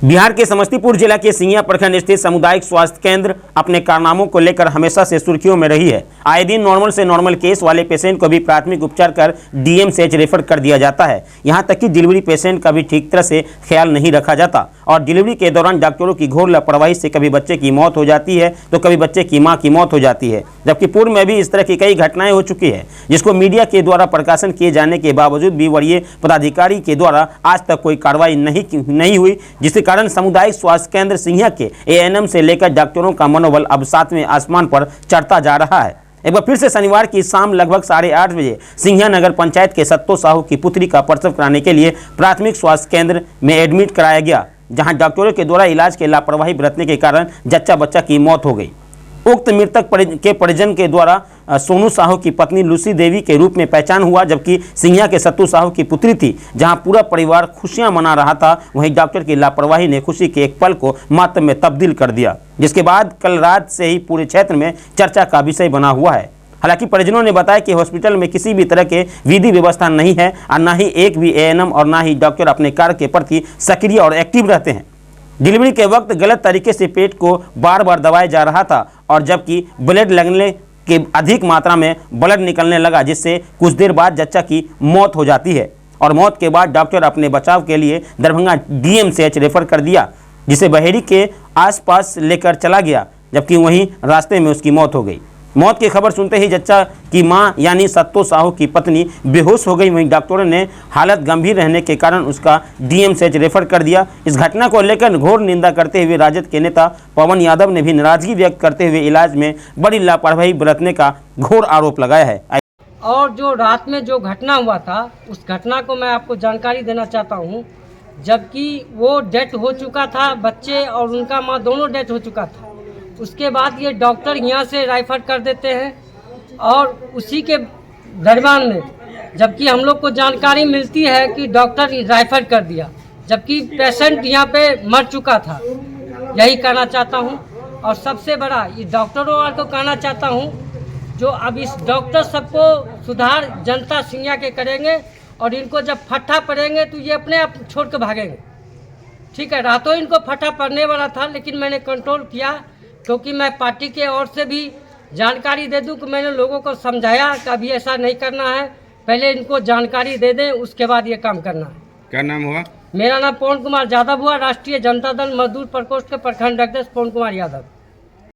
बिहार के समस्तीपुर जिला के सिंघिया प्रखंड स्थित सामुदायिक स्वास्थ्य केंद्र अपने कारनामों को लेकर हमेशा से सुर्खियों में रही है। आए दिन नॉर्मल से नॉर्मल केस वाले पेशेंट को भी प्राथमिक उपचार कर डीएमसीएच रेफर कर दिया जाता है। यहां तक कि डिलीवरी पेशेंट का भी ठीक तरह से ख्याल नहीं रखा जाता और डिलीवरी के दौरान डॉक्टरों की घोर लापरवाही से कभी बच्चे की मौत हो जाती है तो कभी बच्चे की माँ की मौत हो जाती है। जबकि पूर्व में भी इस तरह की कई घटनाएं हो चुकी है, जिसको मीडिया के द्वारा प्रकाशन किए जाने के बावजूद भी वरीय पदाधिकारी के द्वारा आज तक कोई कार्रवाई नहीं हुई, जिसके कारण सामुदायिक स्वास्थ्य केंद्र सिंघिया के एएनएम से लेकर डॉक्टरों का मनोबल अब सातवें आसमान पर चढ़ता जा रहा है। एक बार फिर से शनिवार की शाम लगभग 8:30 बजे सिंघिया नगर पंचायत के सत्तो साहू की पुत्री का प्रसव कराने के लिए प्राथमिक स्वास्थ्य केंद्र में एडमिट कराया गया, जहां डॉक्टरों के द्वारा इलाज के लापरवाही बरतने के कारण जच्चा बच्चा की मौत हो गई। उक्त मृतक के परिजन के द्वारा सोनू साहू की पत्नी लूसी देवी के रूप में पहचान हुआ, जबकि सिंघिया के सत्तू साहू की पुत्री थी। जहां पूरा परिवार खुशियां मना रहा था, वहीं डॉक्टर की लापरवाही ने खुशी के एक पल को मातम में तब्दील कर दिया, जिसके बाद कल रात से ही पूरे क्षेत्र में चर्चा का विषय बना हुआ है। हालांकि परिजनों ने बताया कि हॉस्पिटल में किसी भी तरह के विधि व्यवस्था नहीं है और न ही एक भी एएनएम और न ही डॉक्टर अपने कार्य के प्रति सक्रिय और एक्टिव रहते हैं। डिलीवरी के वक्त गलत तरीके से पेट को बार बार दबाया जा रहा था और जबकि ब्लड लगने के अधिक मात्रा में ब्लड निकलने लगा, जिससे कुछ देर बाद जच्चा की मौत हो जाती है और मौत के बाद डॉक्टर अपने बचाव के लिए दरभंगा डीएमसीएच रेफर कर दिया, जिसे बहेड़ी के आसपास लेकर चला गया, जबकि वहीं रास्ते में उसकी मौत हो गई। मौत की खबर सुनते ही जच्चा की मां यानी सत्तो साहू की पत्नी बेहोश हो गई। वहीं डॉक्टरों ने हालत गंभीर रहने के कारण उसका डीएमसीएच रेफर कर दिया। इस घटना को लेकर घोर निंदा करते हुए राजद के नेता पवन यादव ने भी नाराजगी व्यक्त करते हुए इलाज में बड़ी लापरवाही बरतने का घोर आरोप लगाया है। और जो रात में जो घटना हुआ था, उस घटना को मैं आपको जानकारी देना चाहता हूँ। जबकि वो डेथ हो चुका था, बच्चे और उनका माँ दोनों डेथ हो चुका था। उसके बाद ये डॉक्टर यहाँ से रेफर कर देते हैं और उसी के दरमियान में जबकि हम लोग को जानकारी मिलती है कि डॉक्टर रेफर कर दिया, जबकि पेशेंट यहाँ पे मर चुका था। यही कहना चाहता हूँ। और सबसे बड़ा ये डॉक्टरों को कहना चाहता हूँ, जो अब इस डॉक्टर सबको सुधार जनता सिंघिया के करेंगे और इनको जब फट्टा पड़ेंगे तो ये अपने आप छोड़ के भागेंगे। ठीक है, रातों इनको फट्टा पड़ने वाला था, लेकिन मैंने कंट्रोल किया, क्योंकि मैं पार्टी के ओर से भी जानकारी दे दूं कि मैंने लोगों को समझाया कि अभी ऐसा नहीं करना है, पहले इनको जानकारी दे दें, उसके बाद ये काम करना है। क्या नाम हुआ? मेरा नाम पवन कुमार यादव हुआ, राष्ट्रीय जनता दल मजदूर प्रकोष्ठ के प्रखंड अध्यक्ष पवन कुमार यादव।